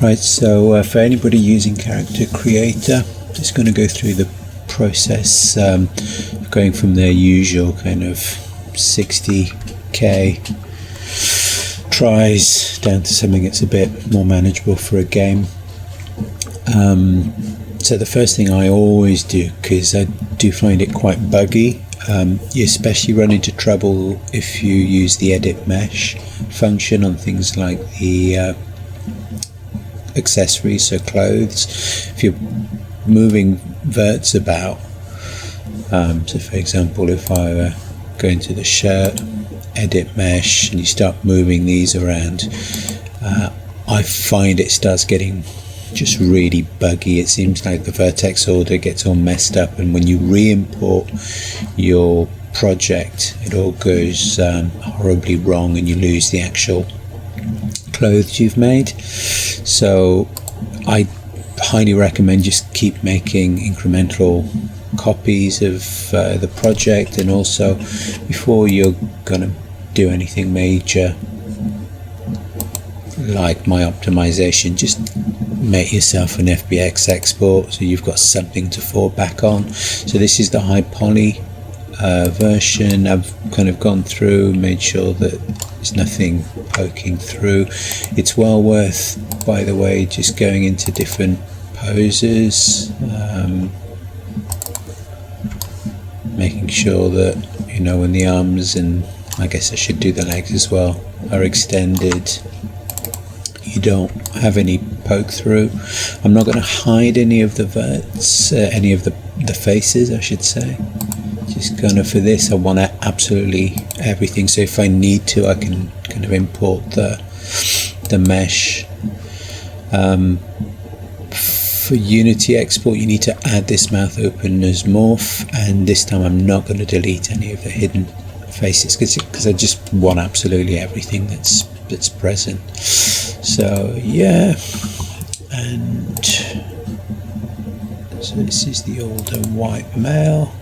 Right, so for anybody using Character Creator, just going to go through the process of going from their usual kind of 60k tries down to something that's a bit more manageable for a game. So the first thing I always do, because I do find it quite buggy, you especially run into trouble if you use the edit mesh function on things like the accessories, so clothes. If you're moving verts about, so for example, if I were going to the shirt, edit mesh, and you start moving these around, I find it starts getting just really buggy. It seems like the vertex order gets all messed up, and when you re-import your project, it all goes horribly wrong and you lose the actual clothes you've made. So I highly recommend just keep making incremental copies of the project, and also before you're gonna do anything major like my optimization, just make yourself an FBX export so you've got something to fall back on. So this is the high poly version. I've kind of gone through, made sure that there's nothing poking through. It's well worth, by the way, just going into different poses, making sure that, you know, when the arms, and I guess I should do the legs as well, are extended, you don't have any poke through. I'm not going to hide any of the verts, any of the faces, I should say. Just kind of, for this, I want absolutely everything. So if I need to, I can kind of import the mesh. For Unity export, you need to add this mouth open as morph, and this time I'm not going to delete any of the hidden faces because I just want absolutely everything that's present. So yeah, and so this is the older white male.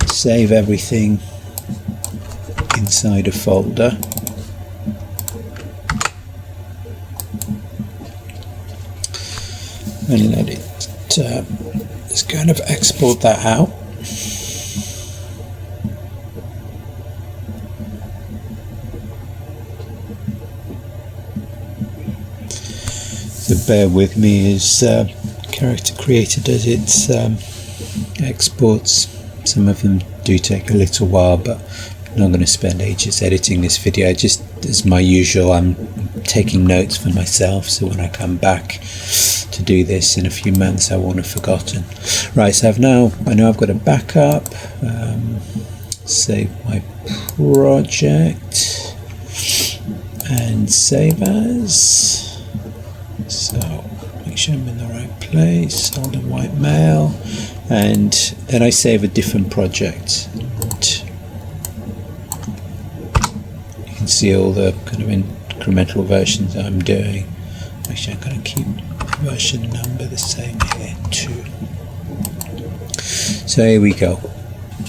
Save everything inside a folder. And let it just kind of export that out. So bear with me as Character Creator does its exports. Some of them do take a little while, but I'm not going to spend ages editing this video. Just as my usual, I'm taking notes for myself, so when I come back to do this in a few months, I won't have forgotten. Right, so I know I've got a backup. Save my project and save as. So make sure I'm in the right place. Older white male, and then I save a different project. And you can see all the kind of incremental versions that I'm doing. Actually, I'm going to keep version number the same here too. So here we go.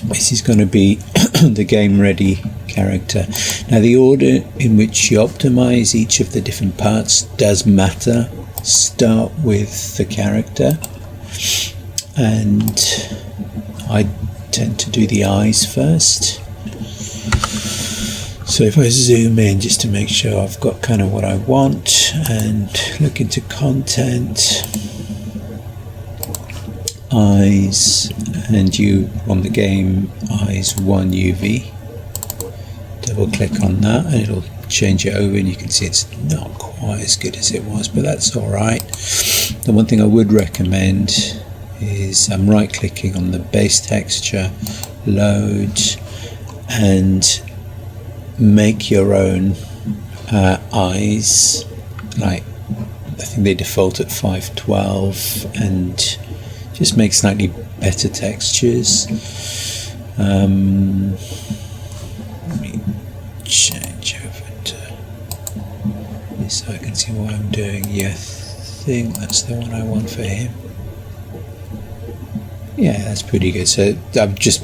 This is going to be the game ready character. Now the order in which you optimize each of the different parts does matter. Start with the character, and I tend to do the eyes first. So if I zoom in just to make sure I've got kind of what I want, and look into content, eyes, and you on the game eyes 1 UV, double click on that and it'll change it over, and you can see it's not quite as good as it was, but that's alright. The one thing I would recommend is I'm right clicking on the base texture, load, and make your own eyes. Like, I think they default at 512, and just make slightly better textures. Let me change over to this so I can see what I'm doing. Yeah, I think that's the one I want for him. Yeah, that's pretty good. So I've just,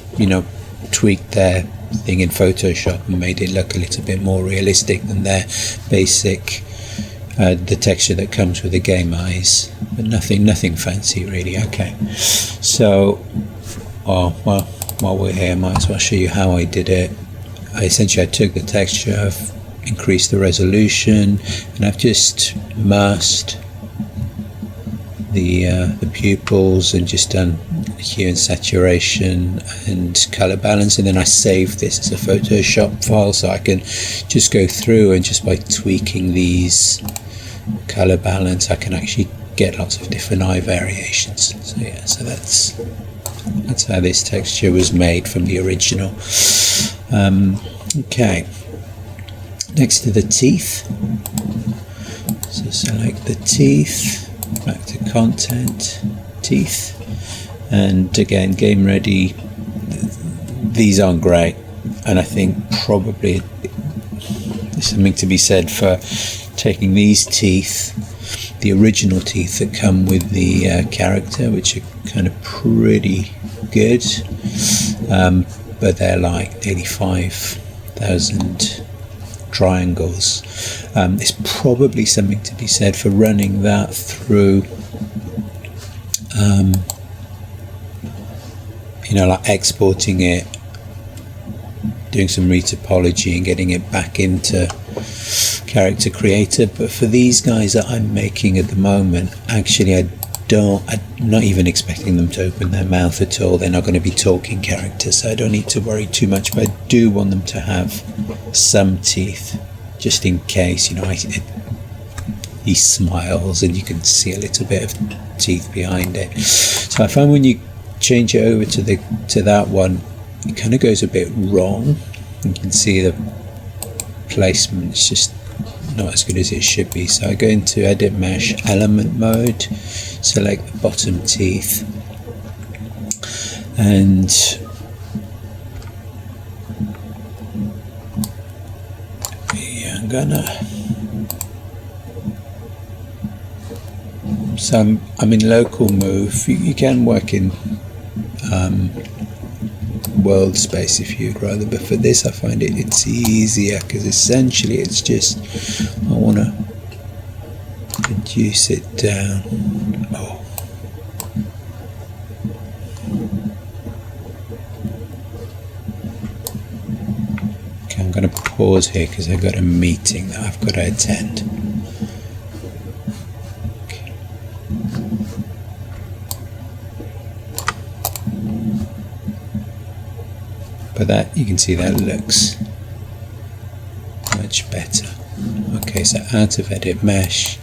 tweaked their thing in Photoshop and made it look a little bit more realistic than their basic the texture that comes with the game eyes, but nothing fancy really. Okay, so well, while we're here, I might as well show you how I did it. Essentially I took the texture, I've increased the resolution, and I've just masked the pupils and just done hue and saturation and color balance, and then I saved this as a Photoshop file so I can just go through and just by tweaking these color balance I can actually get lots of different eye variations. So yeah, so that's how this texture was made from the original. Okay, next to the teeth, so select the teeth, back to content, teeth, and again game ready. These aren't great, and I think probably there's something to be said for taking these teeth, the original teeth that come with the character, which are kind of pretty good, but they're like nearly 5,000 triangles. There's probably something to be said for running that through like exporting it, doing some retopology and getting it back into Character Creator. But for these guys that I'm making at the moment, actually I'm not even expecting them to open their mouth at all. They're not going to be talking characters, so I don't need to worry too much, but I do want them to have some teeth just in case, he smiles and you can see a little bit of teeth behind it. So I find when you change it over to that one, it kind of goes a bit wrong. You can see the placement is just not as good as it should be. So I go into edit mesh element mode, select the bottom teeth, and yeah, so I'm in local move. You can work in world space if you'd rather, but for this I find it's easier because essentially it's just I want to reduce it down. Okay, I'm going to pause here because I've got a meeting that I've got to attend. But that, you can see that looks much better. Okay, so out of edit mesh,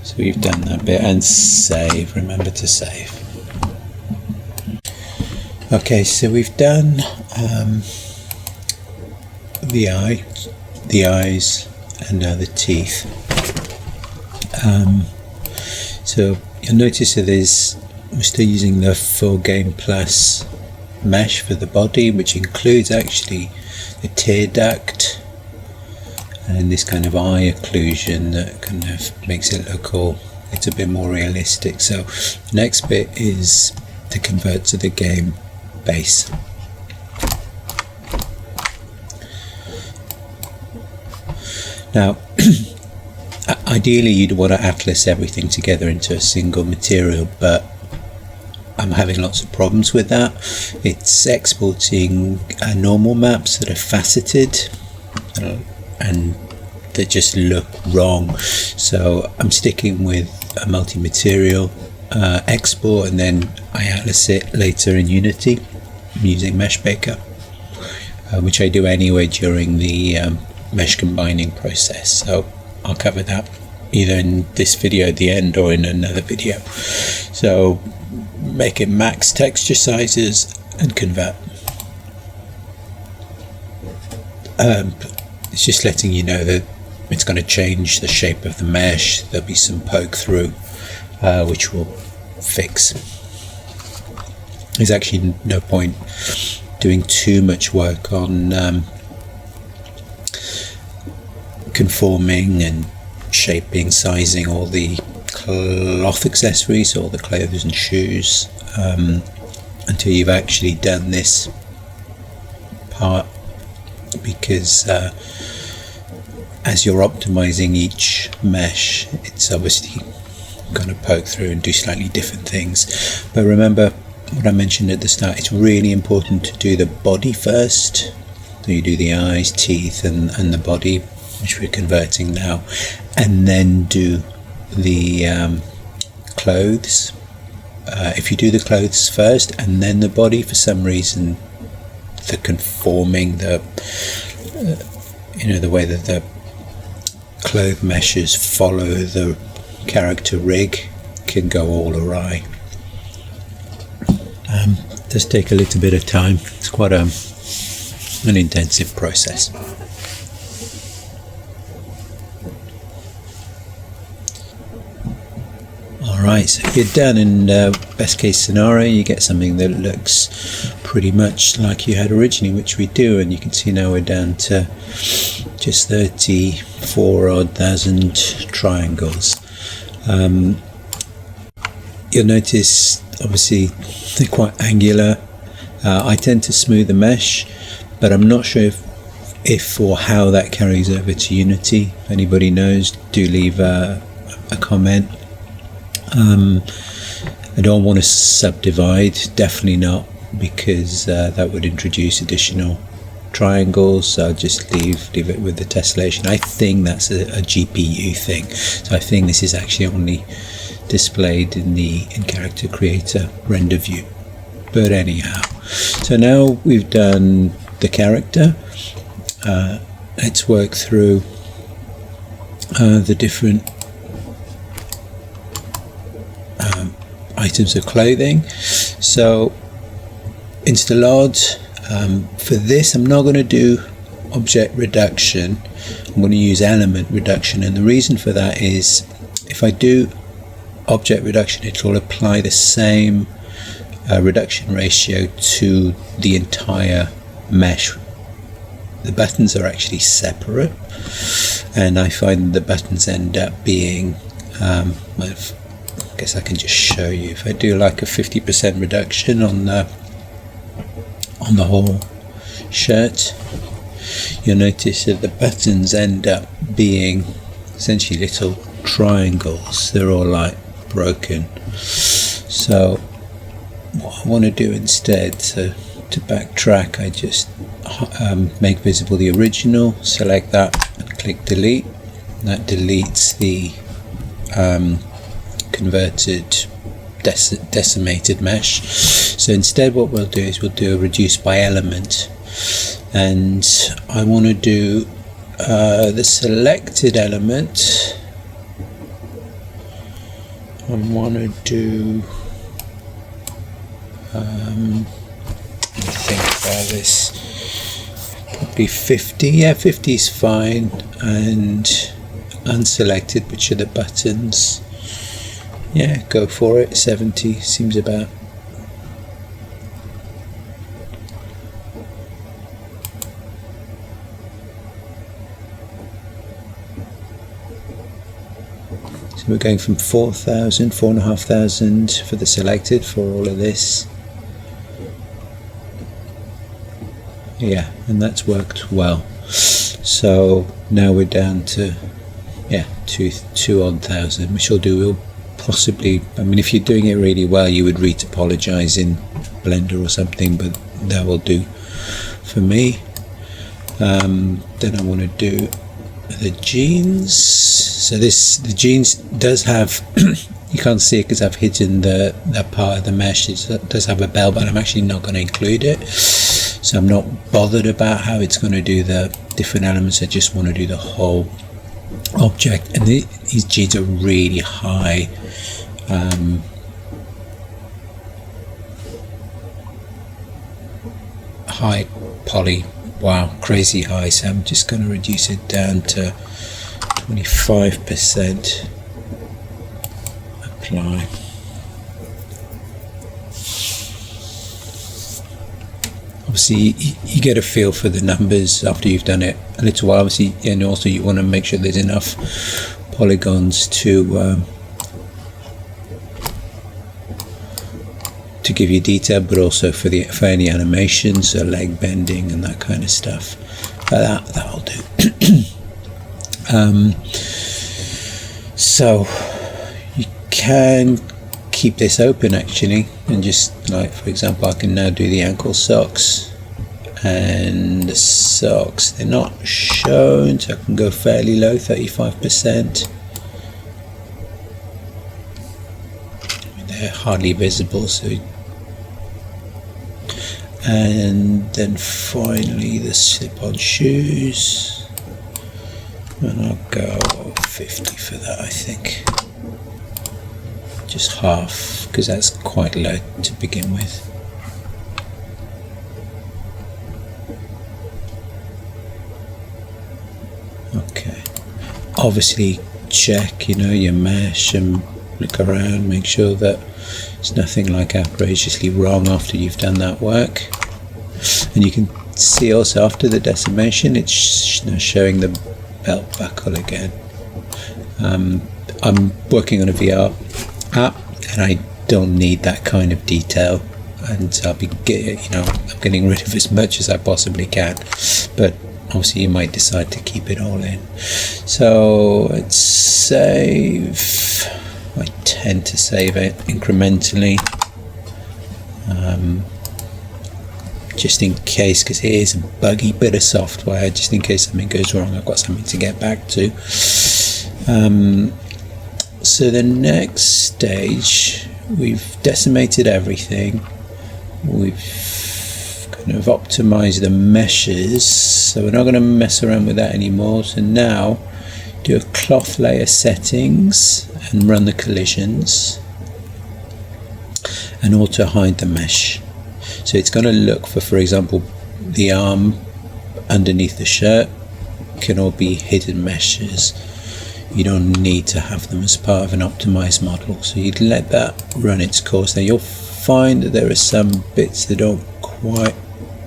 so we've done that bit, and save, remember to save. Okay, so we've done the eyes, and now the teeth. So you'll notice that we're still using the full game plus mesh for the body, which includes actually the tear duct and this kind of eye occlusion that kind of makes it look all a little bit more realistic. So the next bit is to convert to the game base. Now ideally you'd want to atlas everything together into a single material, but I'm having lots of problems with that. It's exporting normal maps that are faceted and that just look wrong. So I'm sticking with a multi-material export, and then I atlas it later in Unity using Meshbaker, which I do anyway during the mesh combining process. So I'll cover that either in this video at the end or in another video. So make it max texture sizes and convert. It's just letting you know that it's going to change the shape of the mesh. There'll be some poke through which will fix. There's actually no point doing too much work on conforming and shaping, sizing all the cloth accessories, all the clothes and shoes, until you've actually done this part, because as you're optimizing each mesh, it's obviously going to poke through and do slightly different things. But remember what I mentioned at the start, it's really important to do the body first. So you do the eyes, teeth and the body, which we're converting now, and then do the clothes. If you do the clothes first and then the body, for some reason the conforming, the the way that the clothes meshes follow the character rig can go all awry. Does take a little bit of time. It's quite an intensive process. Alright, so you're done, and best case scenario you get something that looks pretty much like you had originally, which we do, and you can see now we're down to just 34,000 triangles. You'll notice obviously they're quite angular. I tend to smooth the mesh, but I'm not sure if or how that carries over to Unity. If anybody knows, do leave a comment. I don't want to subdivide, definitely not, because that would introduce additional triangles, so I'll just leave it with the tessellation. I think that's a GPU thing, so I think this is actually only displayed in Character Creator render view. But anyhow, so now we've done the character. Let's work through the different items of clothing. So Instalod, for this I'm not going to do object reduction, I'm going to use element reduction, and the reason for that is if I do object reduction it will apply the same reduction ratio to the entire mesh. The buttons are actually separate, and I find the buttons end up being I guess I can just show you. If I do like a 50% reduction on the whole shirt, you'll notice that the buttons end up being essentially little triangles. They're all like broken. So what I want to do instead, so to backtrack, I just make visible the original, select that and click delete. That deletes the converted decimated mesh. So instead what we'll do is we'll do a reduce by element, and I want to do the selected element. I want to do let me think about this, probably 50. Yeah, 50 is fine, and unselected, which are the buttons, yeah, go for it. 70 seems about. So we're going from 4,000, 4,500 for the selected for all of this. Yeah, and that's worked well. So now we're down to, yeah, 2,000, which will do. We'll possibly, I mean, if you're doing it really well, you would retopologize in Blender or something, but that will do for me. Then I want to do the jeans. So the jeans does have you can't see it because I've hidden that part of the mesh. It does have a bell, but I'm actually not going to include it, so I'm not bothered about how it's going to do the different elements. I just want to do the whole object. And these jeans are really high high poly, wow, crazy high. So I'm just going to reduce it down to 25%. Apply. Obviously you get a feel for the numbers after you've done it a little while, obviously, and also you want to make sure there's enough polygons to to give you detail, but also for any animations, so leg bending and that kind of stuff. That'll do. So you can keep this open actually, and just like, for example, I can now do the ankle socks, and the socks, they're not shown, so I can go fairly low, 35%. They're hardly visible, so. And then finally the slip-on shoes, and I'll go 50 for that, I think. Just half, because that's quite low to begin with. Okay, obviously check, your mesh and look around, make sure that there's nothing like outrageously wrong after you've done that work. And you can see also after the decimation, it's showing the belt buckle again. I'm working on a VR app, and I don't need that kind of detail, and I'll be I'm getting rid of as much as I possibly can, but obviously you might decide to keep it all in. So let's save. I tend to save it incrementally, just in case, because it is a buggy bit of software, just in case something goes wrong, I've got something to get back to. So the next stage, we've decimated everything, we've kind of optimized the meshes, so we're not going to mess around with that anymore. So now do a cloth layer settings and run the collisions, and auto hide the mesh. So it's going to look for example, the arm underneath the shirt can all be hidden meshes. You don't need to have them as part of an optimized model, so you'd let that run its course. Now you'll find that there are some bits that don't quite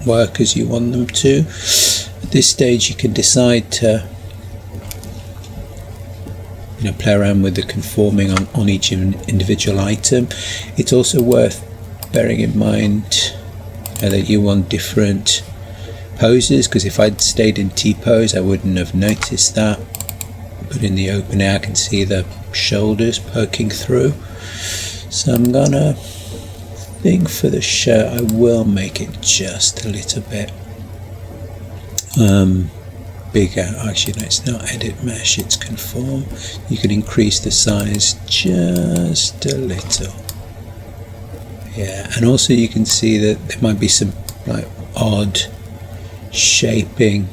work as you want them to. At this stage you can decide to play around with the conforming on each individual item. It's also worth bearing in mind that you want different poses, because if I'd stayed in T-pose I wouldn't have noticed that, but in the open air I can see the shoulders poking through. So I'm gonna think for the shirt I will make it just a little bit bigger. Actually no, it's not edit mesh, it's conform. You can increase the size just a little. Yeah, and also you can see that there might be some like odd shaping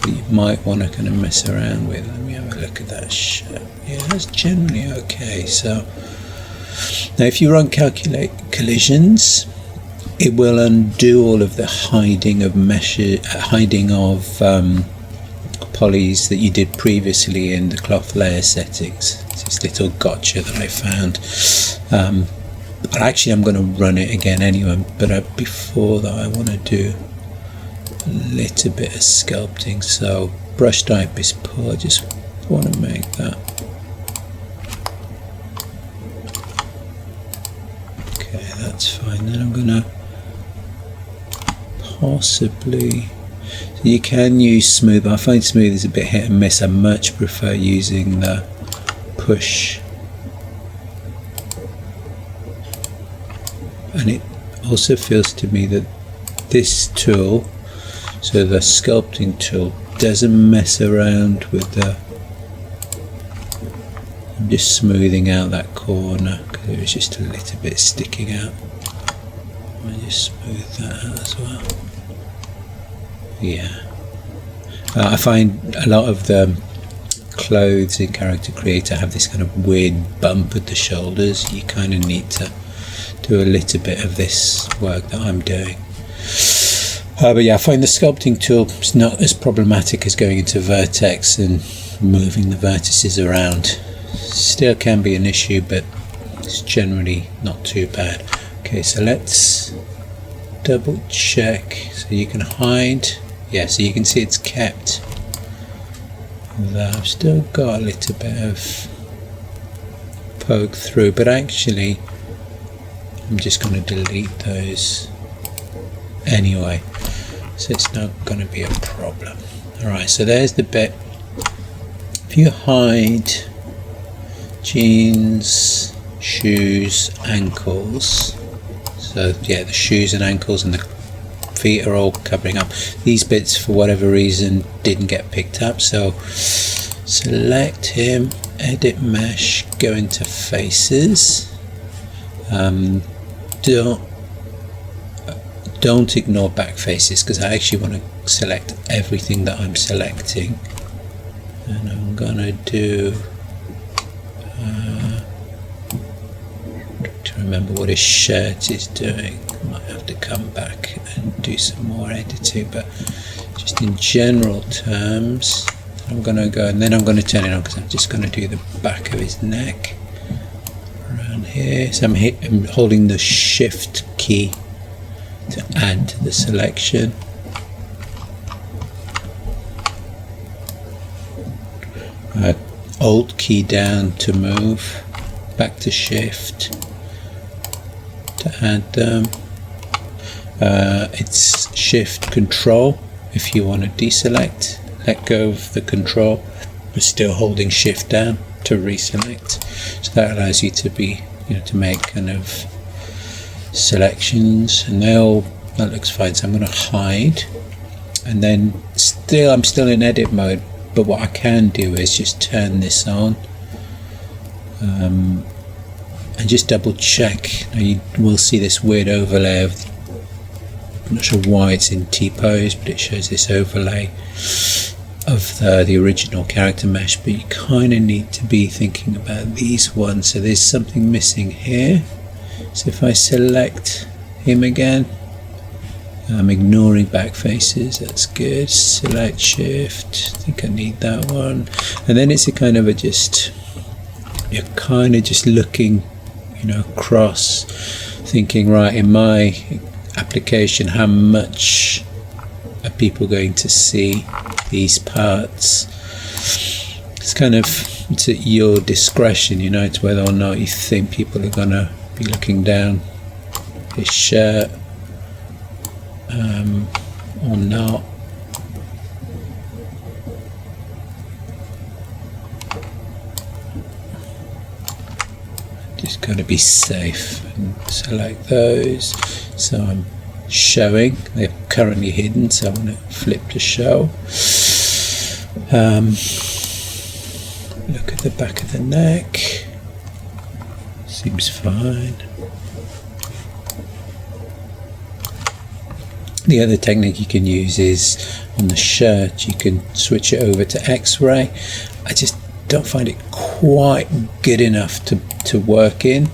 that you might want to kind of mess around with. Let me have a look at that shirt. Yeah, that's generally okay. So now if you run calculate collisions, it will undo all of the hiding of polys that you did previously in the cloth layer settings. It's this little gotcha that I found. But actually I'm going to run it again anyway, but before that I want to do a little bit of sculpting. So brush type is pull, I just want to make that. Okay, that's fine. Then I'm going to possibly, so you can use smooth, I find smooth is a bit hit and miss. I much prefer using the push. And it also feels to me that this tool, so the sculpting tool, doesn't mess around with the, I'm just smoothing out that corner because it was just a little bit sticking out. I just smooth that out as well. Yeah, I find a lot of the clothes in Character Creator have this kind of weird bump at the shoulders. You kind of need to do a little bit of this work that I'm doing. But yeah, I find the sculpting tool is not as problematic as going into vertex and moving the vertices around. Still can be an issue, but it's generally not too bad. Okay, so let's double check. So you can hide. Yeah, so you can see it's kept there. I've still got a little bit of poke through, but actually I'm just going to delete those anyway, so it's not going to be a problem. Alright, so there's the bit. If you hide jeans, shoes, ankles, so yeah, the shoes and ankles and the feet are all covering up. These bits for whatever reason didn't get picked up, so select him, edit mesh, go into faces. Don't ignore back faces, because I actually want to select everything that I'm selecting, and I'm gonna do to remember what his shirt is doing. Might have to come back and do some more editing, but just in general terms, I'm gonna go, and then I'm going to turn it on, because I'm just going to do the back of his neck around here. So I'm holding the shift key to add to the selection. Alt key down to move, back to shift to add them. It's shift control if you want to deselect. Let go of the control, but still holding shift down to reselect. So that allows you to be, to make kind of selections, and that looks fine. So I'm going to hide, and then I'm still in edit mode, but what I can do is just turn this on, and just double check. Now you will see this weird overlay of, I'm not sure why it's in T-pose, but it shows this overlay of the original character mesh, but you kind of need to be thinking about these ones. So there's something missing here. So if I select him again, I'm ignoring back faces, that's good. Select shift, I think I need that one. And then it's a kind of you're kind of just looking, across, thinking, right, in my application, how much are people going to see these parts? It's at your discretion, it's whether or not you think people are going to be looking down his shirt or not. Just got to be safe and select those. So I'm showing, they're currently hidden, so I'm going to flip to show. Look at the back of the neck, seems fine. The other technique you can use is on the shirt, you can switch it over to X-ray. I just don't find it quite good enough to work in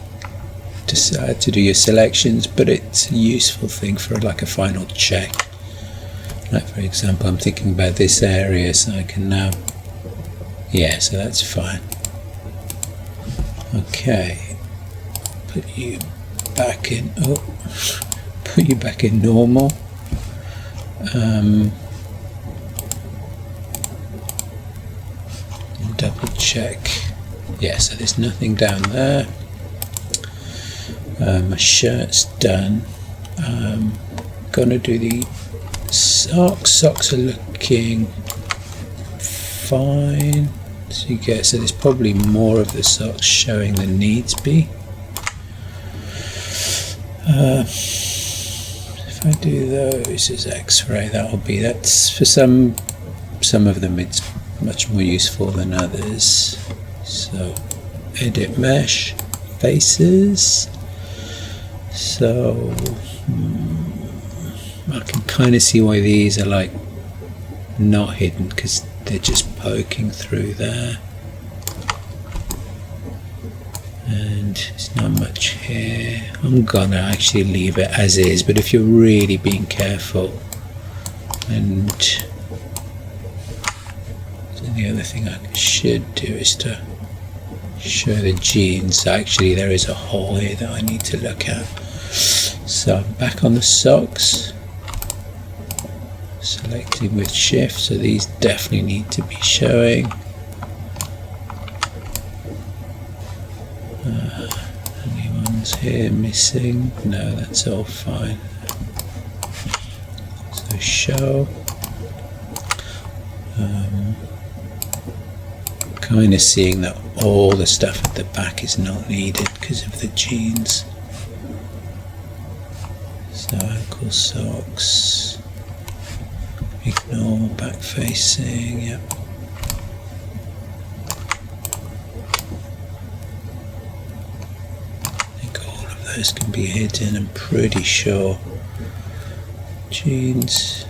to do your selections, but it's a useful thing for like a final check. Like for example, I'm thinking about this area, so I can now, so that's fine. Okay, put you back in normal. Double check. So there's nothing down there. My shirt's done. Gonna do the socks. Socks are looking fine. So there's probably more of the socks showing than needs be. If I do those as X-ray, that's for some of them it's much more useful than others. So edit mesh, faces. So I can kind of see why these are like not hidden, because they're just poking through there, and there's not much here. I'm gonna actually leave it as is, but if you're really being careful, and the other thing I should do is to show the jeans. Actually there is a hole here that I need to look at. So I'm back on the socks, selecting with shift, so these definitely need to be showing. Anyone ones here missing. No, that's all fine. So show. Kind of seeing that all the stuff at the back is not needed because of the jeans. So ankle socks. Ignore back facing. Yep. Those can be hidden, I'm pretty sure. Jeans.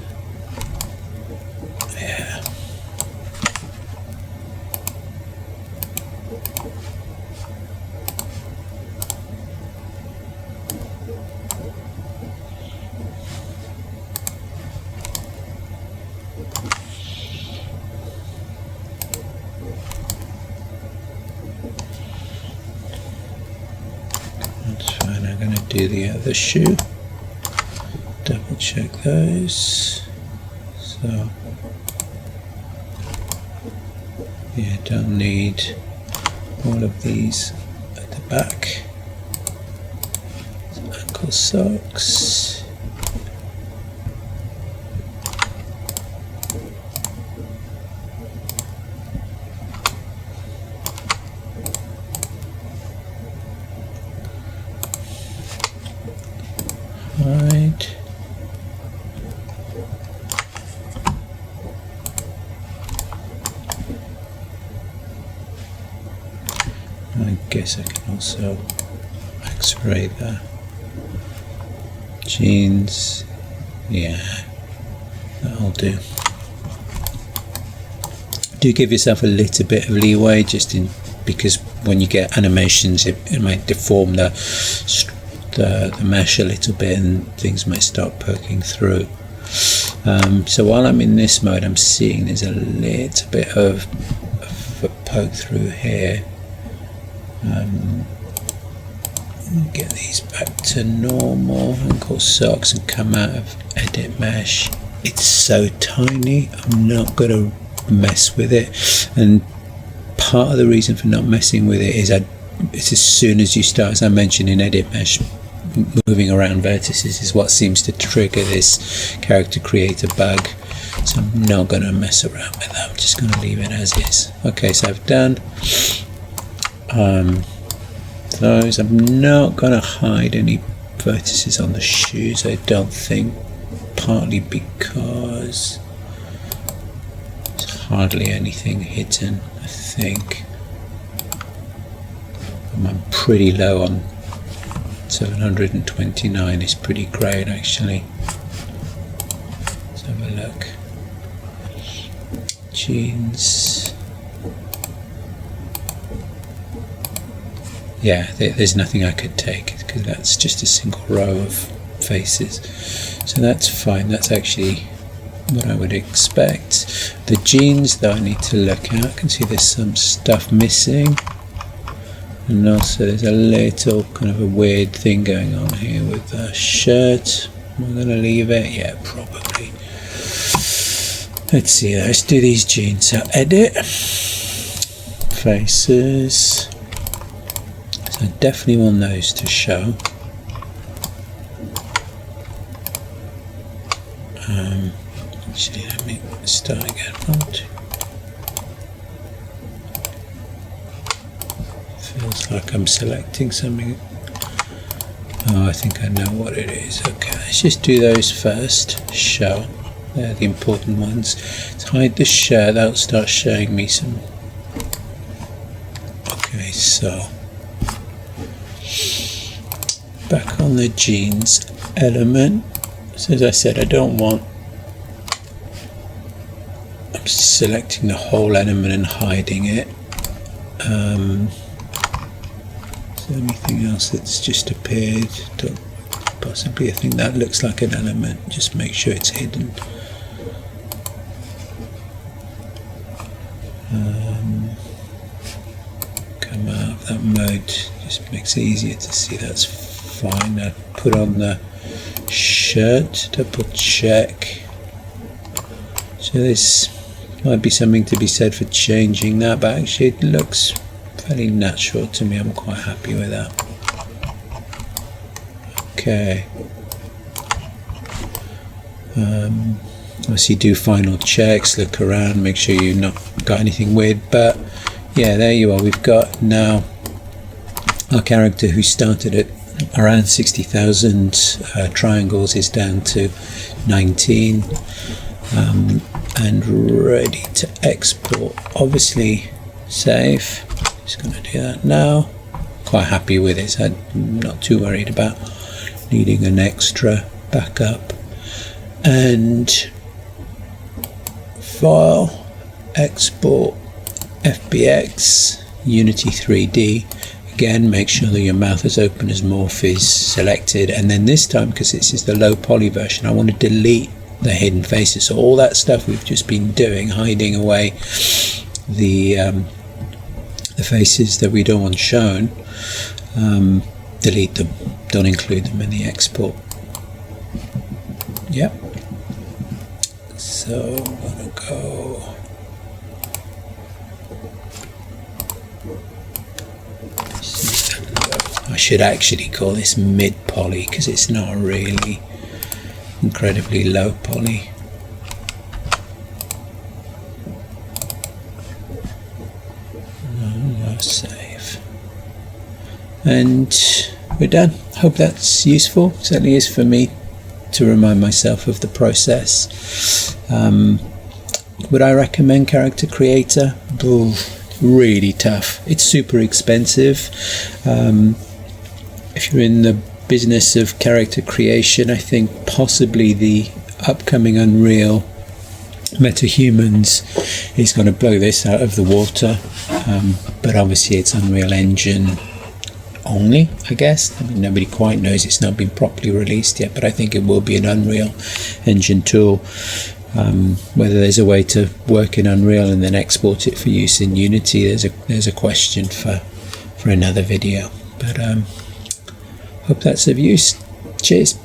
Yeah. Do the other shoe, double check those. So yeah, don't need all of these at the back. Ankle socks. Right. I guess I can also X-ray the jeans. Yeah, that'll do. Do give yourself a little bit of leeway, just in because when you get animations, it might deform the mesh a little bit and things might start poking through. So while I'm in this mode, I'm seeing there's a little bit of a poke through here. Get these back to normal, ankle socks, and come out of edit mesh. It's so tiny, I'm not going to mess with it, and part of the reason for not messing with it is it's as soon as you start, as I mentioned in edit mesh, moving around vertices is what seems to trigger this character creator bug. So I'm not going to mess around with that, I'm just going to leave it as is. Okay, so I've done those. I'm not going to hide any vertices on the shoes, I don't think, partly because there's hardly anything hidden, I think. I'm pretty low on 729, is pretty great actually. Let's have a look. Jeans. Yeah, there's nothing I could take because that's just a single row of faces. So that's fine, that's actually what I would expect. The jeans though I need to look at. I can see there's some stuff missing. And also there's a little kind of a weird thing going on here with the shirt. Am I going to leave it? Yeah, probably. Let's see, let's do these jeans. So edit, faces. So I definitely want those to show. Actually, let me start again. Feels like I'm selecting something. Oh, I think I know what it is. Okay, let's just do those first. Show. They're the important ones. Let's hide the shirt. That'll start showing me some. Okay, so back on the jeans element. So as I said, I don't want. I'm selecting the whole element and hiding it. Anything else that's just appeared? Possibly a thing that looks like an element, just make sure it's hidden. Come out of that mode, just makes it easier to see. That's fine. I put on the shirt, double check. So this might be something to be said for changing that, but actually it looks fairly natural to me. I'm quite happy with that. Okay. Obviously do final checks, look around, make sure you've not got anything weird, but yeah, there you are. We've got now our character who started at around 60,000 triangles is down to 19 and ready to export. Obviously save. Just going to do that now. Quite happy with it, so I'm not too worried about needing an extra backup. And file, export, FBX, Unity 3D. Again, make sure that your mouth is open as morph is selected, and then this time, because this is the low poly version, I want to delete the hidden faces. So all that stuff we've just been doing, hiding away the faces that we don't want shown, delete them, don't include them in the export. Yep. So I'm gonna go I should actually call this mid poly because it's not really incredibly low poly. Save. And we're done. Hope that's useful. Certainly is for me to remind myself of the process. Would I recommend Character Creator? Ooh, really tough. It's super expensive. If you're in the business of character creation, I think possibly the upcoming Unreal MetaHumans is going to blow this out of the water, but obviously it's Unreal Engine only, I guess. I mean, nobody quite knows, it's not been properly released yet, but I think it will be an Unreal Engine tool. Whether there's a way to work in Unreal and then export it for use in Unity, there's a question for another video, but hope that's of use. Cheers.